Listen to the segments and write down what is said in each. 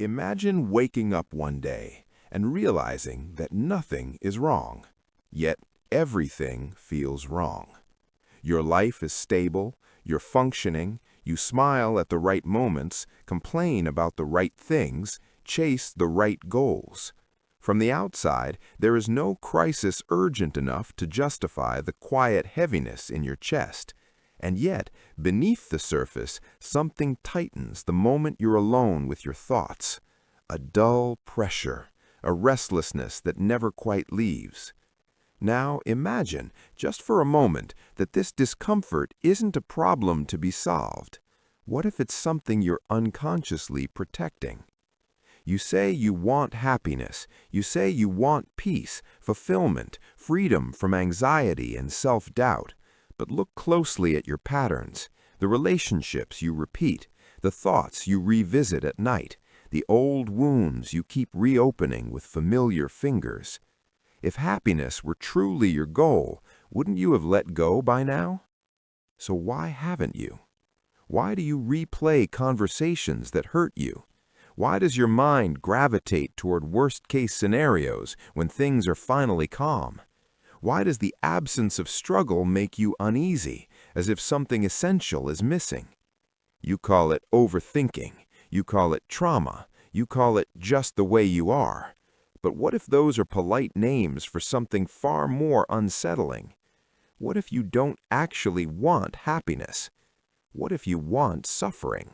Imagine waking up one day and realizing that nothing is wrong, yet everything feels wrong. Your life is stable, you're functioning, you smile at the right moments, complain about the right things, chase the right goals. From the outside, there is no crisis urgent enough to justify the quiet heaviness in your chest. And yet, beneath the surface, something tightens the moment you're alone with your thoughts. A dull pressure, a restlessness that never quite leaves. Now imagine, just for a moment, that this discomfort isn't a problem to be solved. What if it's something you're unconsciously protecting? You say you want happiness, you say you want peace, fulfillment, freedom from anxiety and self-doubt. But look closely at your patterns, the relationships you repeat, the thoughts you revisit at night, the old wounds you keep reopening with familiar fingers. If happiness were truly your goal, wouldn't you have let go by now? So why haven't you? Why do you replay conversations that hurt you? Why does your mind gravitate toward worst-case scenarios when things are finally calm? Why does the absence of struggle make you uneasy, as if something essential is missing? You call it overthinking, you call it trauma, you call it just the way you are. But what if those are polite names for something far more unsettling? What if you don't actually want happiness? What if you want suffering?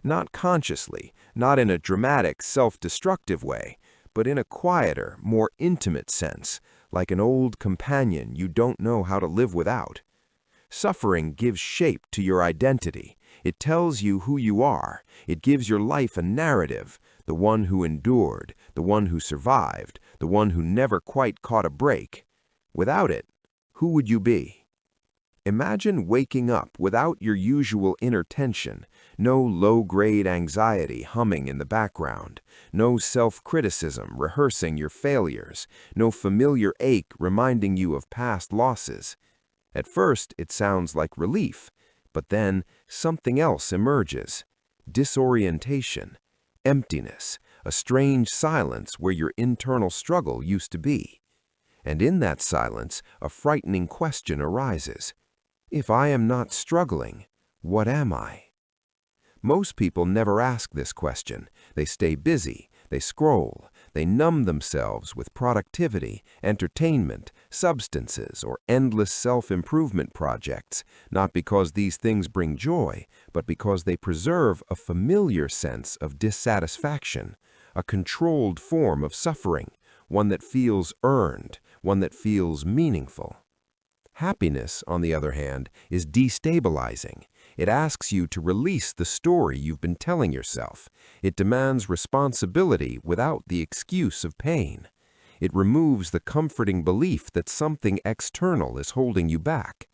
Not consciously, not in a dramatic, self-destructive way, but in a quieter, more intimate sense, like an old companion you don't know how to live without. Suffering gives shape to your identity. It tells you who you are. It gives your life a narrative, the one who endured, the one who survived, the one who never quite caught a break. Without it, who would you be? Imagine waking up without your usual inner tension, no low-grade anxiety humming in the background, no self-criticism rehearsing your failures, no familiar ache reminding you of past losses. At first, it sounds like relief, but then something else emerges. Disorientation, emptiness, a strange silence where your internal struggle used to be. And in that silence, a frightening question arises. If I am not struggling, what am I? Most people never ask this question. They stay busy, they scroll, they numb themselves with productivity, entertainment, substances, or endless self-improvement projects, not because these things bring joy, but because they preserve a familiar sense of dissatisfaction, a controlled form of suffering, one that feels earned, one that feels meaningful. Happiness, on the other hand, is destabilizing. It asks you to release the story you've been telling yourself. It demands responsibility without the excuse of pain. It removes the comforting belief that something external is holding you back.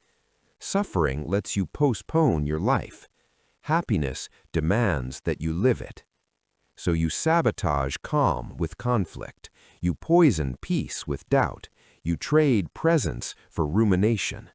Suffering lets you postpone your life. Happiness demands that you live it. So you sabotage calm with conflict. You poison peace with doubt. You trade presence for rumination.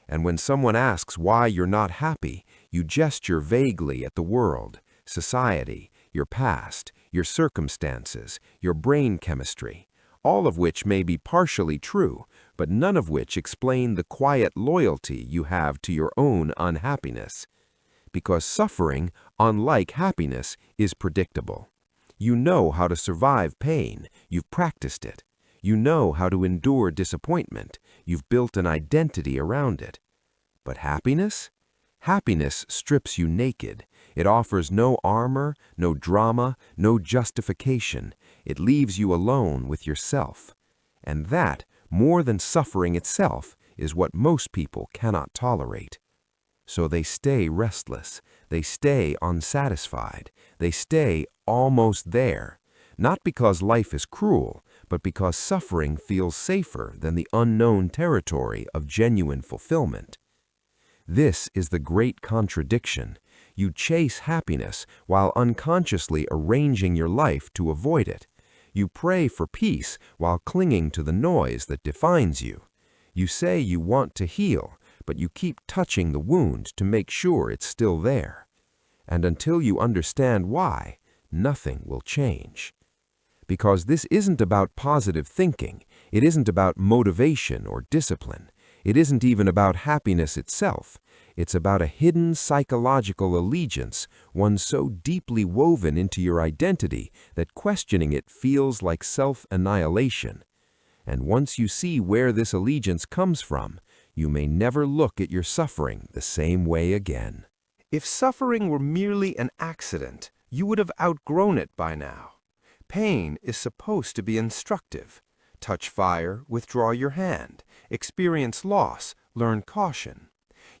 And when someone asks why you're not happy, you gesture vaguely at the world, society, your past, your circumstances, your brain chemistry, all of which may be partially true, but none of which explain the quiet loyalty you have to your own unhappiness. Because suffering, unlike happiness, is predictable. You know how to survive pain, you've practiced it. You know how to endure disappointment. You've built an identity around it. But happiness? Happiness strips you naked. It offers no armor, no drama, no justification. It leaves you alone with yourself. And that, more than suffering itself, is what most people cannot tolerate. So they stay restless. They stay unsatisfied. They stay almost there. Not because life is cruel, but because suffering feels safer than the unknown territory of genuine fulfillment. This is the great contradiction. You chase happiness while unconsciously arranging your life to avoid it. You pray for peace while clinging to the noise that defines you. You say you want to heal, but you keep touching the wound to make sure it's still there. And until you understand why, nothing will change. Because this isn't about positive thinking, it isn't about motivation or discipline, it isn't even about happiness itself. It's about a hidden psychological allegiance, one so deeply woven into your identity that questioning it feels like self-annihilation. And once you see where this allegiance comes from, you may never look at your suffering the same way again. If suffering were merely an accident, you would have outgrown it by now. Pain is supposed to be instructive. Touch fire, withdraw your hand. Experience loss, learn caution.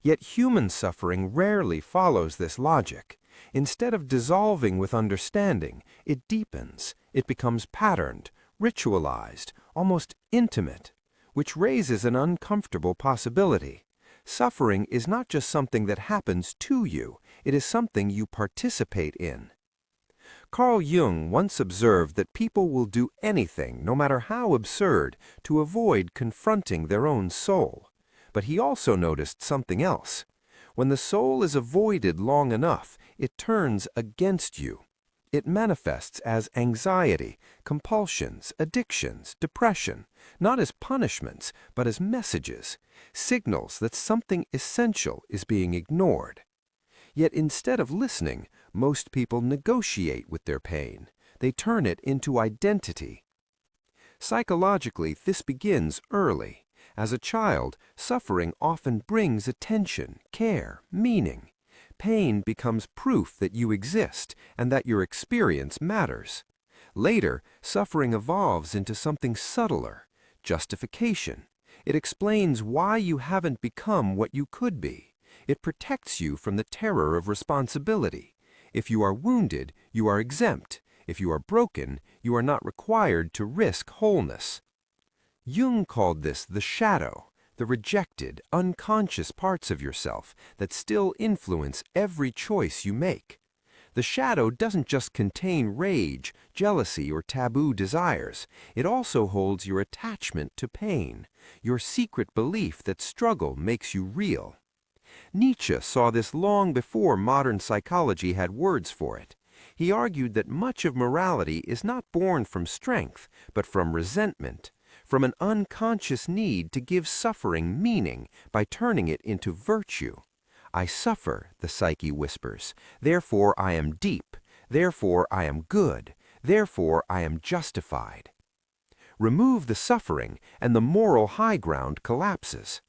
Yet human suffering rarely follows this logic. Instead of dissolving with understanding, it deepens. It becomes patterned, ritualized, almost intimate, which raises an uncomfortable possibility. Suffering is not just something that happens to you, it is something you participate in. Carl Jung once observed that people will do anything, no matter how absurd, to avoid confronting their own soul. But he also noticed something else. When the soul is avoided long enough, it turns against you. It manifests as anxiety, compulsions, addictions, depression, not as punishments, but as messages, signals that something essential is being ignored. Yet instead of listening, most people negotiate with their pain. They turn it into identity. Psychologically, this begins early. As a child, suffering often brings attention, care, meaning. Pain becomes proof that you exist and that your experience matters. Later, suffering evolves into something subtler, justification. It explains why you haven't become what you could be. It protects you from the terror of responsibility. If you are wounded, you are exempt. If you are broken, you are not required to risk wholeness. Jung called this the shadow, the rejected, unconscious parts of yourself that still influence every choice you make. The shadow doesn't just contain rage, jealousy, or taboo desires. It also holds your attachment to pain, your secret belief that struggle makes you real. Nietzsche saw this long before modern psychology had words for it. He argued that much of morality is not born from strength, but from resentment, from an unconscious need to give suffering meaning by turning it into virtue. I suffer, the psyche whispers, therefore I am deep, therefore I am good, therefore I am justified. Remove the suffering and the moral high ground collapses.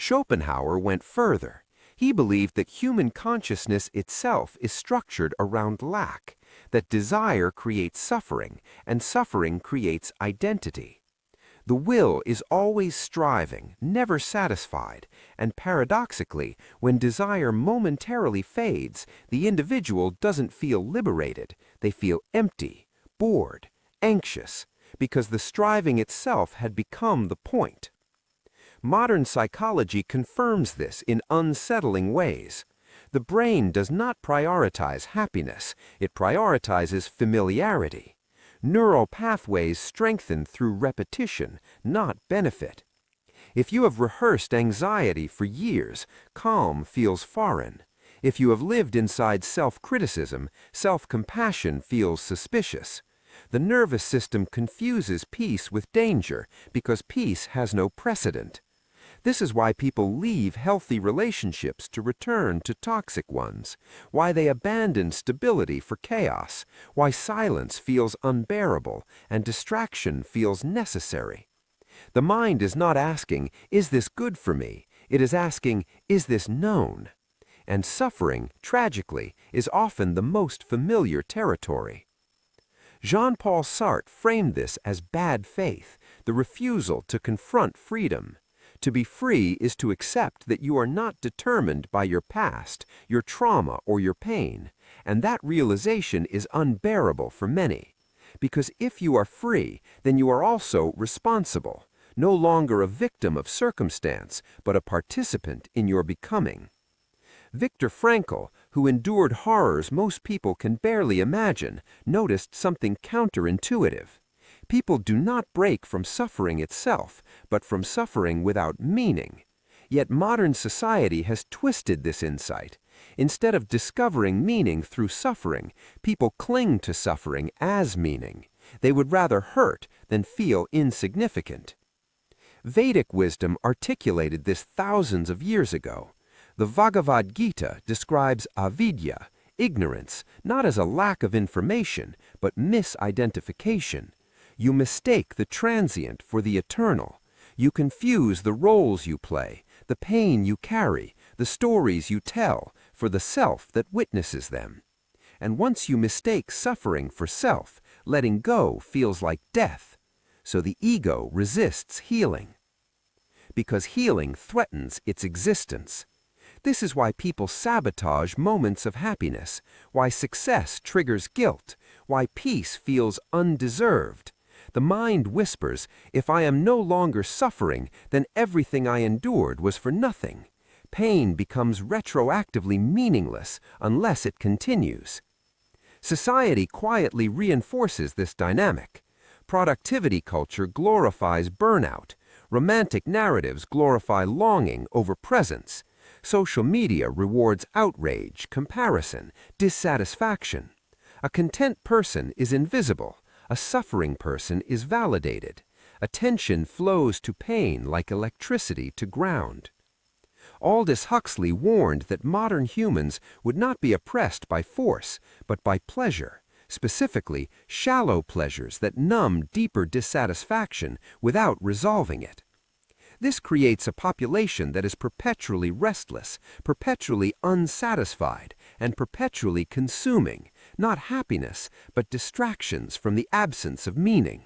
Schopenhauer went further. He believed that human consciousness itself is structured around lack, that desire creates suffering, and suffering creates identity. The will is always striving, never satisfied, and paradoxically, when desire momentarily fades, the individual doesn't feel liberated. They feel empty, bored, anxious, because the striving itself had become the point. Modern psychology confirms this in unsettling ways. The brain does not prioritize happiness, it prioritizes familiarity. Neural pathways strengthen through repetition, not benefit. If you have rehearsed anxiety for years, calm feels foreign. If you have lived inside self-criticism, self-compassion feels suspicious. The nervous system confuses peace with danger because peace has no precedent. This is why people leave healthy relationships to return to toxic ones, why they abandon stability for chaos, why silence feels unbearable and distraction feels necessary. The mind is not asking, is this good for me? It is asking, is this known? And suffering, tragically, is often the most familiar territory. Jean-Paul Sartre framed this as bad faith, the refusal to confront freedom. To be free is to accept that you are not determined by your past, your trauma, or your pain, and that realization is unbearable for many. Because if you are free, then you are also responsible, no longer a victim of circumstance, but a participant in your becoming. Viktor Frankl, who endured horrors most people can barely imagine, noticed something counterintuitive. People do not break from suffering itself, but from suffering without meaning. Yet modern society has twisted this insight. Instead of discovering meaning through suffering, people cling to suffering as meaning. They would rather hurt than feel insignificant. Vedic wisdom articulated this thousands of years ago. The Bhagavad Gita describes avidya, ignorance, not as a lack of information, but misidentification. You mistake the transient for the eternal. You confuse the roles you play, the pain you carry, the stories you tell, for the self that witnesses them. And once you mistake suffering for self, letting go feels like death. So the ego resists healing, because healing threatens its existence. This is why people sabotage moments of happiness, why success triggers guilt, why peace feels undeserved. The mind whispers, if I am no longer suffering, then everything I endured was for nothing. Pain becomes retroactively meaningless unless it continues. Society quietly reinforces this dynamic. Productivity culture glorifies burnout. Romantic narratives glorify longing over presence. Social media rewards outrage, comparison, dissatisfaction. A content person is invisible. A suffering person is validated. Attention flows to pain like electricity to ground. Aldous Huxley warned that modern humans would not be oppressed by force, but by pleasure, specifically shallow pleasures that numb deeper dissatisfaction without resolving it. This creates a population that is perpetually restless, perpetually unsatisfied, and perpetually consuming, not happiness, but distractions from the absence of meaning.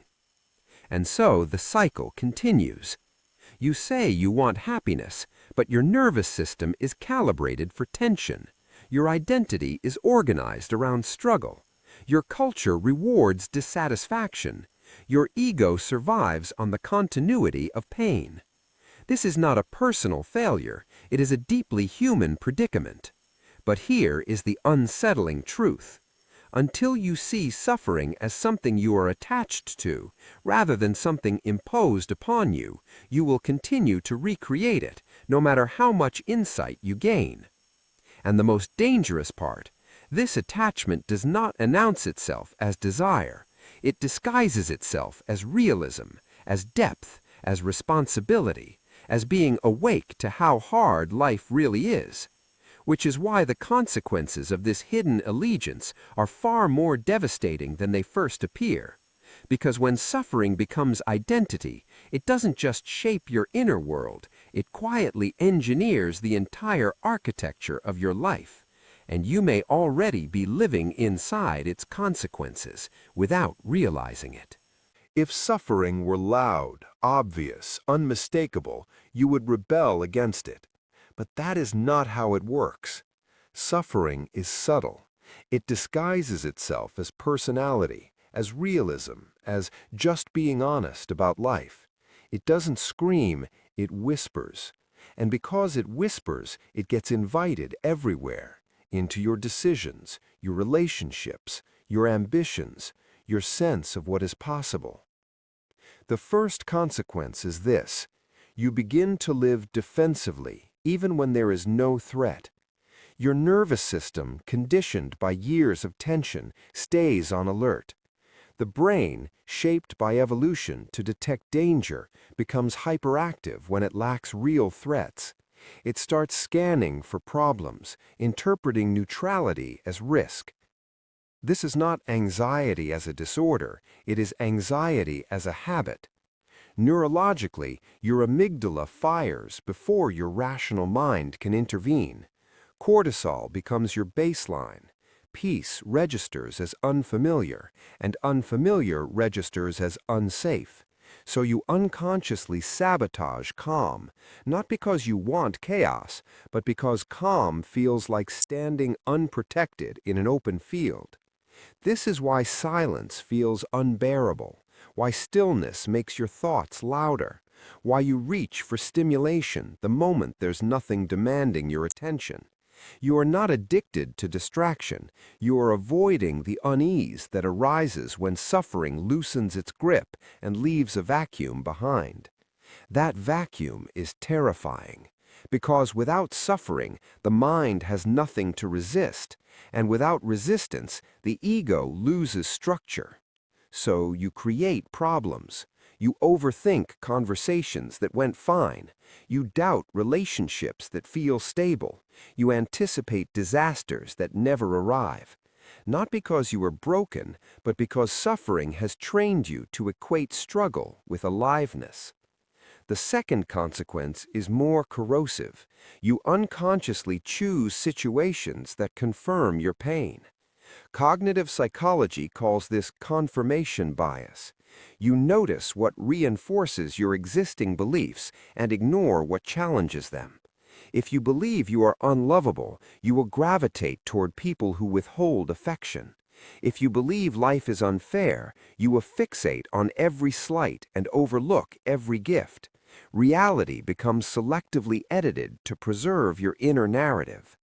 And so the cycle continues. You say you want happiness, but your nervous system is calibrated for tension. Your identity is organized around struggle. Your culture rewards dissatisfaction. Your ego survives on the continuity of pain. This is not a personal failure, it is a deeply human predicament. But here is the unsettling truth. Until you see suffering as something you are attached to, rather than something imposed upon you, you will continue to recreate it, no matter how much insight you gain. And the most dangerous part, this attachment does not announce itself as desire. It disguises itself as realism, as depth, as responsibility, as being awake to how hard life really is. Which is why the consequences of this hidden allegiance are far more devastating than they first appear. Because when suffering becomes identity, it doesn't just shape your inner world, it quietly engineers the entire architecture of your life. And you may already be living inside its consequences without realizing it. If suffering were loud, obvious, unmistakable, you would rebel against it. But that is not how it works. Suffering is subtle. It disguises itself as personality, as realism, as just being honest about life. It doesn't scream, it whispers. And because it whispers, it gets invited everywhere, into your decisions, your relationships, your ambitions, your sense of what is possible. The first consequence is this: you begin to live defensively, even when there is no threat. Your nervous system, conditioned by years of tension, stays on alert. The brain, shaped by evolution to detect danger, becomes hyperactive when it lacks real threats. It starts scanning for problems, interpreting neutrality as risk. This is not anxiety as a disorder, it is anxiety as a habit. Neurologically, your amygdala fires before your rational mind can intervene. Cortisol becomes your baseline. Peace registers as unfamiliar, and unfamiliar registers as unsafe. So you unconsciously sabotage calm, not because you want chaos, but because calm feels like standing unprotected in an open field. This is why silence feels unbearable, why stillness makes your thoughts louder, why you reach for stimulation the moment there's nothing demanding your attention. You are not addicted to distraction, you are avoiding the unease that arises when suffering loosens its grip and leaves a vacuum behind. That vacuum is terrifying. Because without suffering, the mind has nothing to resist, and without resistance, the ego loses structure. So you create problems. You overthink conversations that went fine. You doubt relationships that feel stable. You anticipate disasters that never arrive. Not because you are broken, but because suffering has trained you to equate struggle with aliveness. The second consequence is more corrosive. You unconsciously choose situations that confirm your pain. Cognitive psychology calls this confirmation bias. You notice what reinforces your existing beliefs and ignore what challenges them. If you believe you are unlovable, you will gravitate toward people who withhold affection. If you believe life is unfair, you will fixate on every slight and overlook every gift. Reality becomes selectively edited to preserve your inner narrative.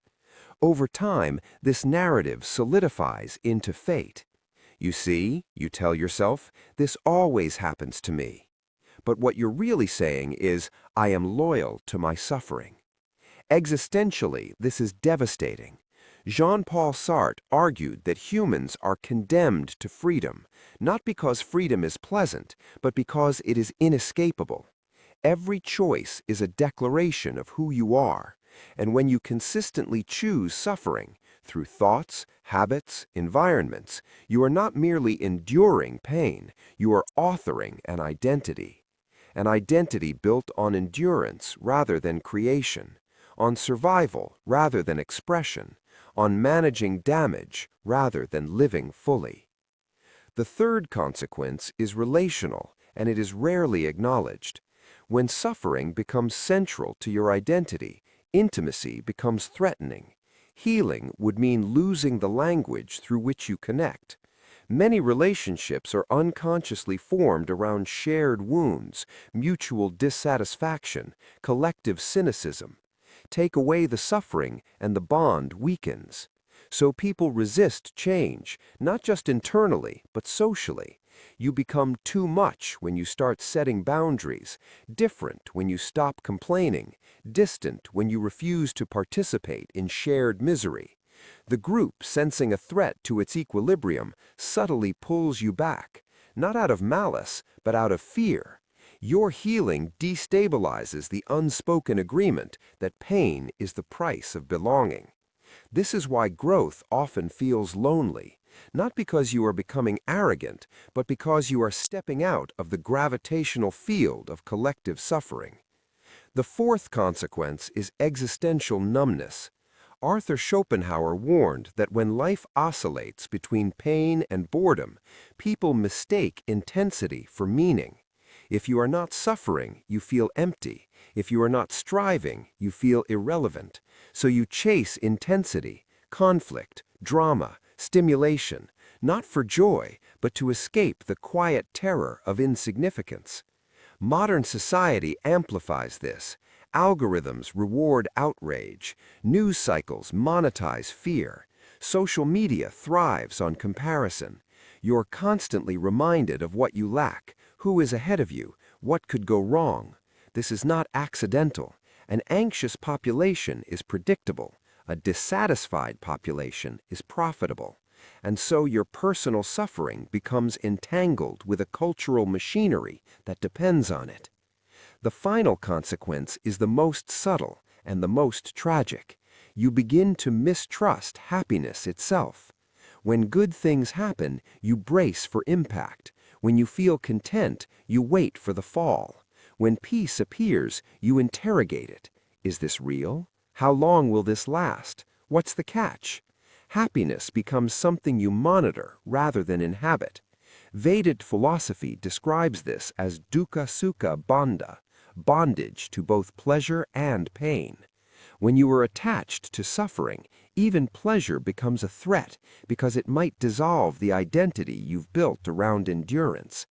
Over time, this narrative solidifies into fate. You see, you tell yourself, this always happens to me. But what you're really saying is, I am loyal to my suffering. Existentially, this is devastating. Jean-Paul Sartre argued that humans are condemned to freedom, not because freedom is pleasant, but because it is inescapable. Every choice is a declaration of who you are, and when you consistently choose suffering, through thoughts, habits, environments, you are not merely enduring pain, you are authoring an identity built on endurance rather than creation, on survival rather than expression, on managing damage rather than living fully. The third consequence is relational, and it is rarely acknowledged. When suffering becomes central to your identity, intimacy becomes threatening. Healing would mean losing the language through which you connect. Many relationships are unconsciously formed around shared wounds, mutual dissatisfaction, collective cynicism. Take away the suffering and the bond weakens. So people resist change, not just internally, but socially. You become too much when you start setting boundaries, different when you stop complaining, distant when you refuse to participate in shared misery. The group, sensing a threat to its equilibrium, subtly pulls you back, not out of malice, but out of fear. Your healing destabilizes the unspoken agreement that pain is the price of belonging. This is why growth often feels lonely, not because you are becoming arrogant, but because you are stepping out of the gravitational field of collective suffering. The fourth consequence is existential numbness. Arthur Schopenhauer warned that when life oscillates between pain and boredom, people mistake intensity for meaning. If you are not suffering, you feel empty. If you are not striving, you feel irrelevant. So you chase intensity, conflict, drama, stimulation, not for joy, but to escape the quiet terror of insignificance. Modern society amplifies this. Algorithms reward outrage. News cycles monetize fear. Social media thrives on comparison. You're constantly reminded of what you lack, who is ahead of you, what could go wrong. This is not accidental. An anxious population is predictable. A dissatisfied population is profitable. And so your personal suffering becomes entangled with a cultural machinery that depends on it. The final consequence is the most subtle and the most tragic. You begin to mistrust happiness itself. When good things happen, you brace for impact. When you feel content, you wait for the fall. When peace appears, you interrogate it. Is this real? How long will this last? What's the catch? Happiness becomes something you monitor rather than inhabit. Vedic philosophy describes this as dukkha sukha bandha, bondage to both pleasure and pain. When you are attached to suffering, even pleasure becomes a threat because it might dissolve the identity you've built around endurance.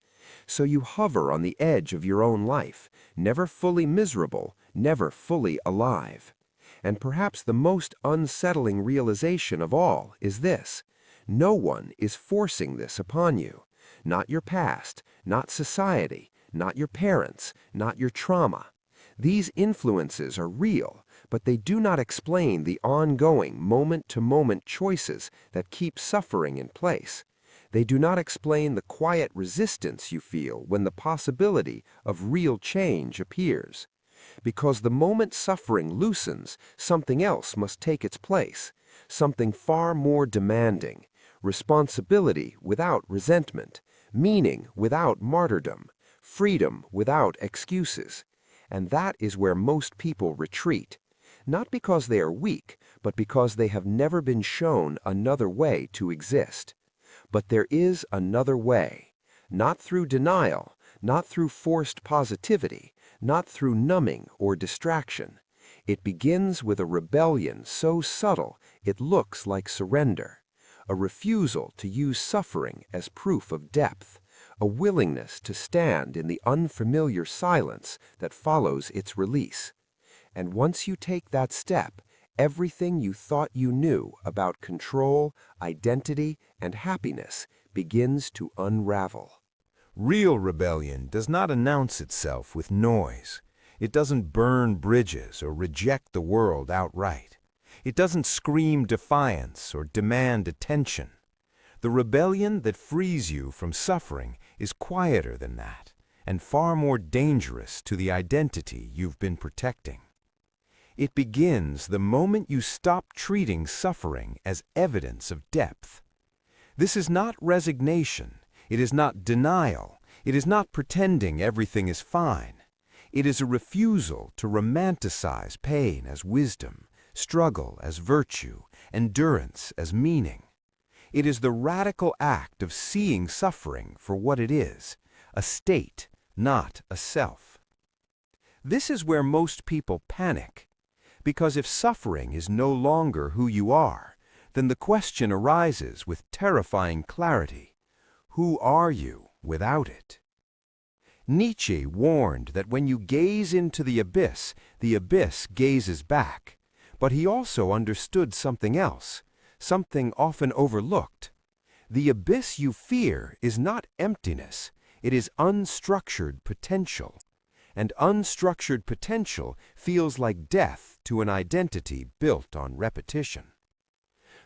So you hover on the edge of your own life, never fully miserable, never fully alive. And perhaps the most unsettling realization of all is this: no one is forcing this upon you. Not your past, not society, not your parents, not your trauma. These influences are real, but they do not explain the ongoing moment-to-moment choices that keep suffering in place. They do not explain the quiet resistance you feel when the possibility of real change appears. Because the moment suffering loosens, something else must take its place, something far more demanding, responsibility without resentment, meaning without martyrdom, freedom without excuses. And that is where most people retreat, not because they are weak, but because they have never been shown another way to exist. But there is another way, not through denial, not through forced positivity, not through numbing or distraction. It begins with a rebellion so subtle it looks like surrender, a refusal to use suffering as proof of depth, a willingness to stand in the unfamiliar silence that follows its release. And once you take that step, everything you thought you knew about control, identity, and happiness begins to unravel. Real rebellion does not announce itself with noise. It doesn't burn bridges or reject the world outright. It doesn't scream defiance or demand attention. The rebellion that frees you from suffering is quieter than that, and far more dangerous to the identity you've been protecting. It begins the moment you stop treating suffering as evidence of depth. This is not resignation. It is not denial. It is not pretending everything is fine. It is a refusal to romanticize pain as wisdom, struggle as virtue, endurance as meaning. It is the radical act of seeing suffering for what it is, a state, not a self. This is where most people panic, because if suffering is no longer who you are, then the question arises with terrifying clarity: who are you without it? Nietzsche warned that when you gaze into the abyss gazes back. But he also understood something else, something often overlooked. The abyss you fear is not emptiness, it is unstructured potential. And unstructured potential feels like death to an identity built on repetition.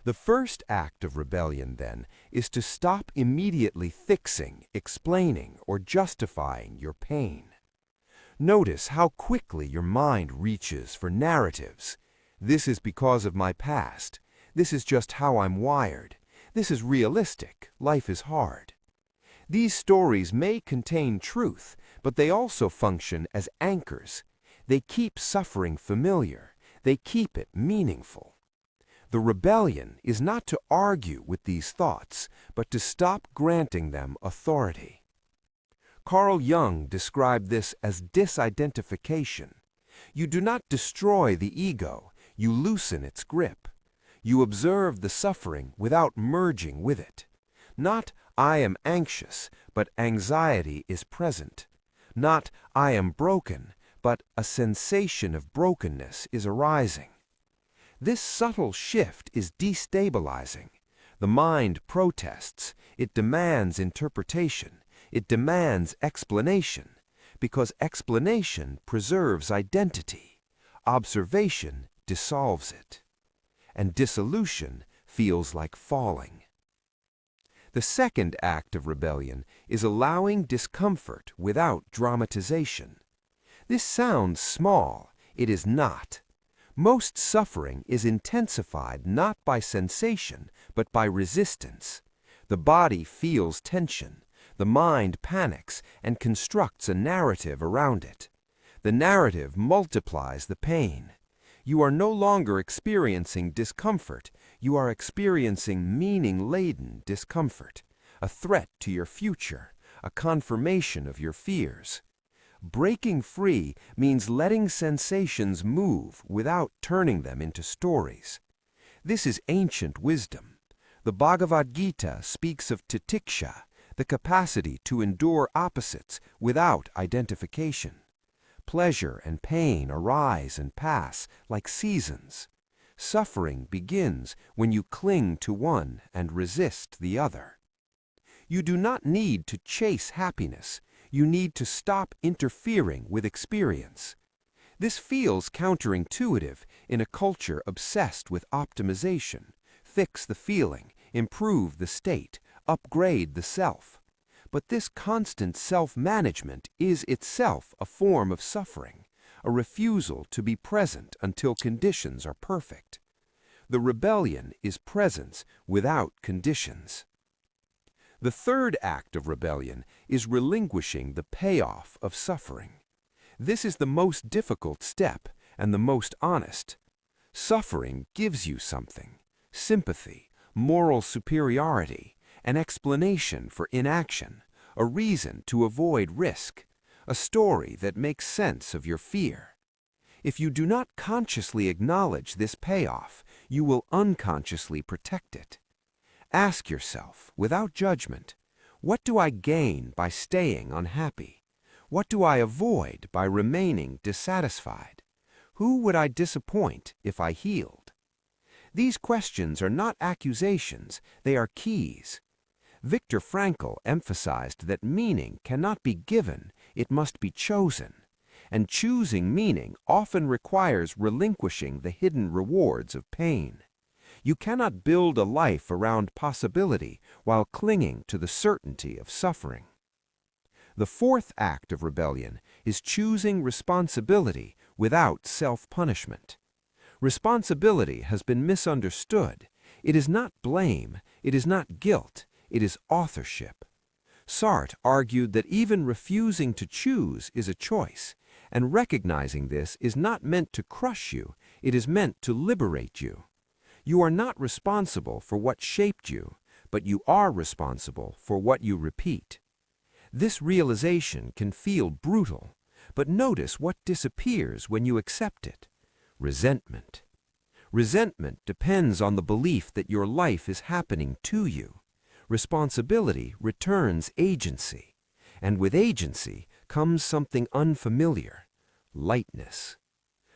The first act of rebellion, then, is to stop immediately fixing, explaining, or justifying your pain. Notice how quickly your mind reaches for narratives. This is because of my past. This is just how I'm wired. This is realistic. Life is hard. These stories may contain truth, but they also function as anchors. They keep suffering familiar. They keep it meaningful. The rebellion is not to argue with these thoughts, but to stop granting them authority. Carl Jung described this as disidentification. You do not destroy the ego, you loosen its grip. You observe the suffering without merging with it. Not, I am anxious, but anxiety is present. Not, I am broken, but a sensation of brokenness is arising. This subtle shift is destabilizing. The mind protests. It demands interpretation. It demands explanation, because explanation preserves identity. Observation dissolves it. And dissolution feels like falling. The second act of rebellion is allowing discomfort without dramatization. This sounds small. It is not. Most suffering is intensified not by sensation, but by resistance. The body feels tension. The mind panics and constructs a narrative around it. The narrative multiplies the pain. You are no longer experiencing discomfort. You are experiencing meaning-laden discomfort, a threat to your future, a confirmation of your fears. Breaking free means letting sensations move without turning them into stories. This is ancient wisdom. The Bhagavad Gita speaks of titiksha, the capacity to endure opposites without identification. Pleasure and pain arise and pass like seasons. Suffering begins when you cling to one and resist the other. You do not need to chase happiness. You need to stop interfering with experience. This feels counterintuitive in a culture obsessed with optimization. Fix the feeling, improve the state, upgrade the self. But this constant self-management is itself a form of suffering, a refusal to be present until conditions are perfect. The rebellion is presence without conditions. The third act of rebellion is relinquishing the payoff of suffering. This is the most difficult step and the most honest. Suffering gives you something: sympathy, moral superiority, an explanation for inaction, a reason to avoid risk, a story that makes sense of your fear. If you do not consciously acknowledge this payoff, you will unconsciously protect it. Ask yourself, without judgment, what do I gain by staying unhappy? What do I avoid by remaining dissatisfied? Who would I disappoint if I healed? These questions are not accusations, they are keys. Viktor Frankl emphasized that meaning cannot be given, it must be chosen. And choosing meaning often requires relinquishing the hidden rewards of pain. You cannot build a life around possibility while clinging to the certainty of suffering. The fourth act of rebellion is choosing responsibility without self-punishment. Responsibility has been misunderstood. It is not blame, it is not guilt, it is authorship. Sartre argued that even refusing to choose is a choice, and recognizing this is not meant to crush you, it is meant to liberate you. You are not responsible for what shaped you, but you are responsible for what you repeat. This realization can feel brutal, but notice what disappears when you accept it: resentment. Resentment depends on the belief that your life is happening to you. Responsibility returns agency, and with agency comes something unfamiliar: lightness.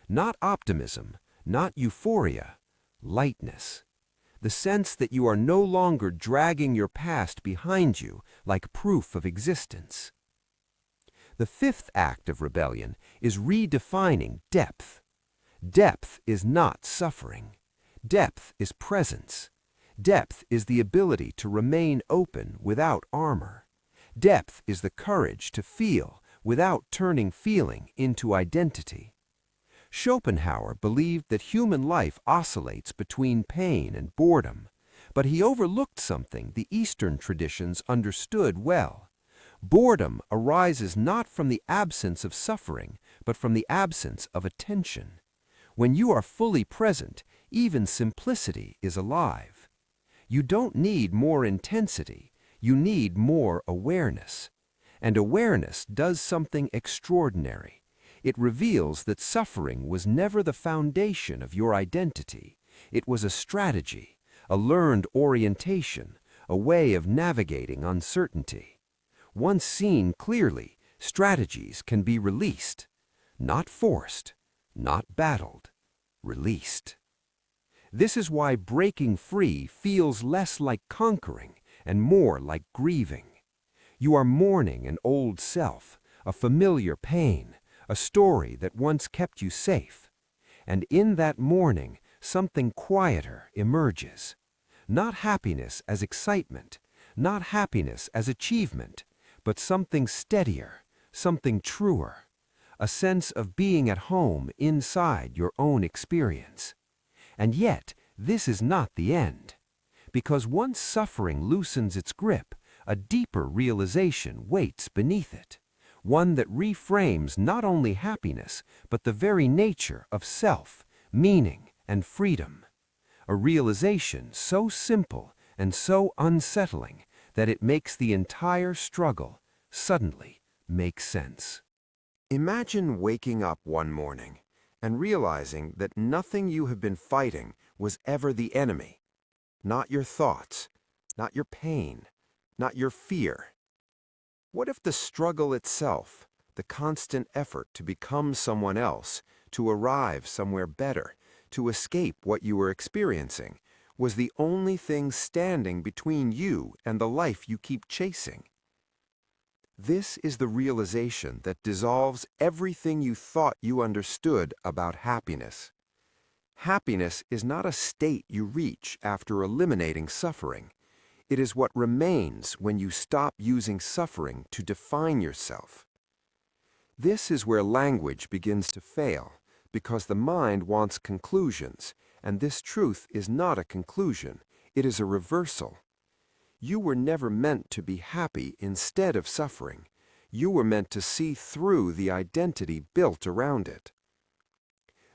Not optimism, not euphoria, lightness. The sense that you are no longer dragging your past behind you like proof of existence. The fifth act of rebellion is redefining depth. Depth is not suffering. Depth is presence. Depth is the ability to remain open without armor. Depth is the courage to feel without turning feeling into identity. Schopenhauer believed that human life oscillates between pain and boredom, but he overlooked something the Eastern traditions understood well. Boredom arises not from the absence of suffering, but from the absence of attention. When you are fully present, even simplicity is alive. You don't need more intensity, you need more awareness. And awareness does something extraordinary. It reveals that suffering was never the foundation of your identity. It was a strategy, a learned orientation, a way of navigating uncertainty. Once seen clearly, strategies can be released, not forced, not battled, released. This is why breaking free feels less like conquering and more like grieving. You are mourning an old self, a familiar pain, a story that once kept you safe. And in that mourning, something quieter emerges. Not happiness as excitement, not happiness as achievement, but something steadier, something truer. A sense of being at home inside your own experience. And yet, this is not the end. Because once suffering loosens its grip, a deeper realization waits beneath it. One that reframes not only happiness, but the very nature of self, meaning, and freedom. A realization so simple and so unsettling that it makes the entire struggle suddenly make sense. Imagine waking up one morning and realizing that nothing you have been fighting was ever the enemy. Not your thoughts, not your pain, not your fear. What if the struggle itself, the constant effort to become someone else, to arrive somewhere better, to escape what you were experiencing, was the only thing standing between you and the life you keep chasing? This is the realization that dissolves everything you thought you understood about happiness. Happiness is not a state you reach after eliminating suffering. It is what remains when you stop using suffering to define yourself. This is where language begins to fail, because the mind wants conclusions, and this truth is not a conclusion, it is a reversal. You were never meant to be happy instead of suffering. You were meant to see through the identity built around it.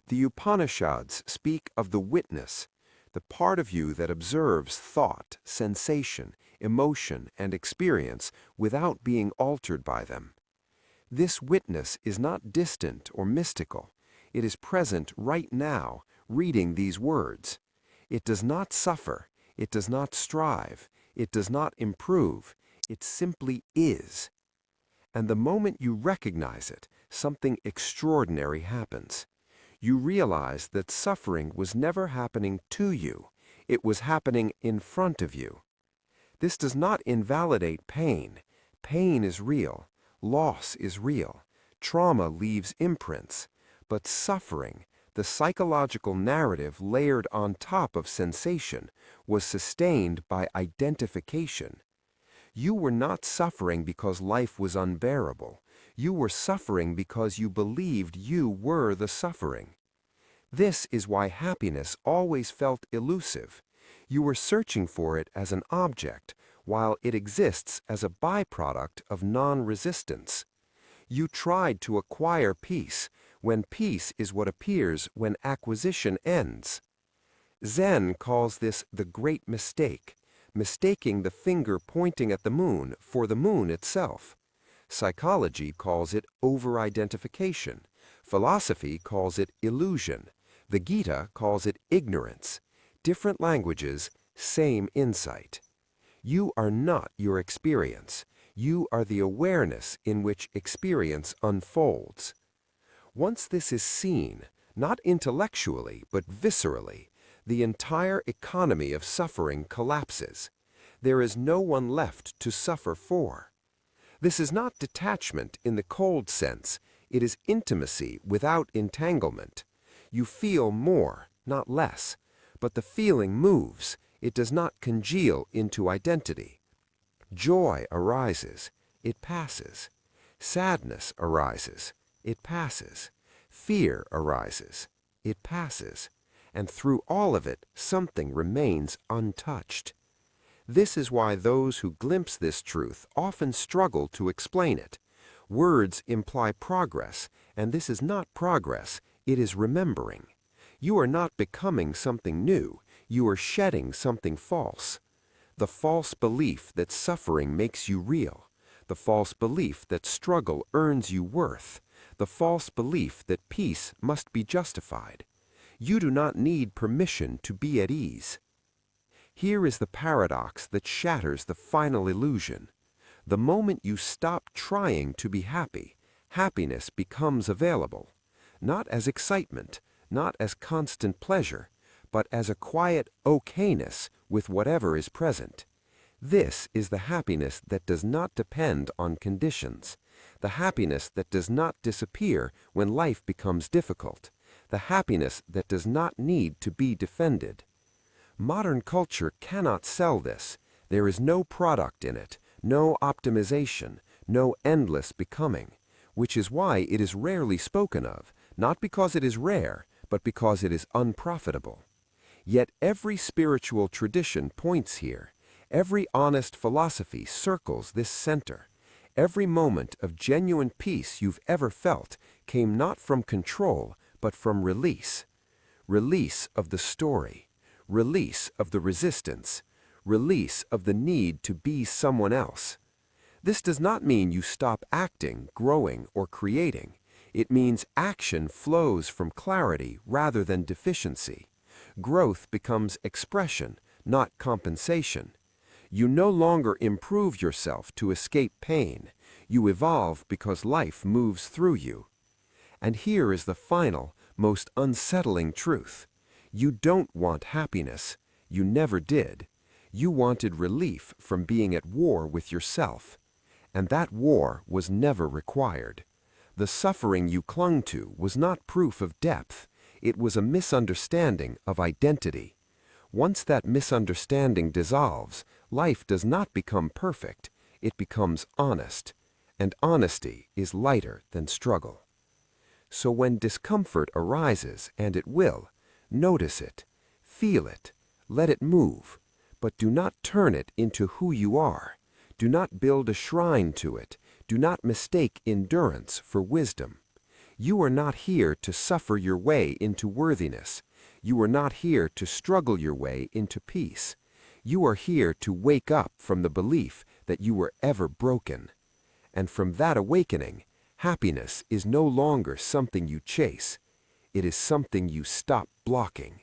The Upanishads speak of the witness, the part of you that observes thought, sensation, emotion, and experience without being altered by them. This witness is not distant or mystical. It is present right now, reading these words. It does not suffer. It does not strive. It does not improve. It simply is. And the moment you recognize it, something extraordinary happens. You realize that suffering was never happening to you. It was happening in front of you. This does not invalidate pain. Pain is real. Loss is real. Trauma leaves imprints. But suffering, the psychological narrative layered on top of sensation, was sustained by identification. You were not suffering because life was unbearable. You were suffering because you believed you were the suffering. This is why happiness always felt elusive. You were searching for it as an object, while it exists as a byproduct of non-resistance. You tried to acquire peace, when peace is what appears when acquisition ends. Zen calls this the great mistake, mistaking the finger pointing at the moon for the moon itself. Psychology calls it over-identification. Philosophy calls it illusion. The Gita calls it ignorance. Different languages, same insight. You are not your experience. You are the awareness in which experience unfolds. Once this is seen, not intellectually but viscerally, the entire economy of suffering collapses. There is no one left to suffer for. This is not detachment in the cold sense. It is intimacy without entanglement. You feel more, not less, but the feeling moves. It does not congeal into identity. Joy arises. It passes. Sadness arises. It passes. Fear arises. It passes. And through all of it, something remains untouched. This is why those who glimpse this truth often struggle to explain it. Words imply progress, and this is not progress, it is remembering. You are not becoming something new, you are shedding something false. The false belief that suffering makes you real, the false belief that struggle earns you worth, the false belief that peace must be justified. You do not need permission to be at ease. Here is the paradox that shatters the final illusion. The moment you stop trying to be happy, happiness becomes available, not as excitement, not as constant pleasure, but as a quiet okayness with whatever is present. This is the happiness that does not depend on conditions, the happiness that does not disappear when life becomes difficult, the happiness that does not need to be defended. Modern culture cannot sell this. There is no product in it, no optimization, no endless becoming, which is why it is rarely spoken of, not because it is rare, but because it is unprofitable. Yet every spiritual tradition points here. Every honest philosophy circles this center. Every moment of genuine peace you've ever felt came not from control, but from release. Release of the story. Release of the resistance. Release of the need to be someone else. This does not mean you stop acting, growing, or creating. It means action flows from clarity rather than deficiency. Growth becomes expression, not compensation. You no longer improve yourself to escape pain. You evolve because life moves through you. And here is the final, most unsettling truth. You don't want happiness. You never did. You wanted relief from being at war with yourself. and that war was never required. The suffering you clung to was not proof of depth. It was a misunderstanding of identity. Once that misunderstanding dissolves, life does not become perfect. It becomes honest, and honesty is lighter than struggle. So when discomfort arises, and it will, notice it, feel it, let it move, but do not turn it into who you are. Do not build a shrine to it. Do not mistake endurance for wisdom. You are not here to suffer your way into worthiness. You are not here to struggle your way into peace. You are here to wake up from the belief that you were ever broken. And from that awakening, happiness is no longer something you chase. It is something you stop blocking.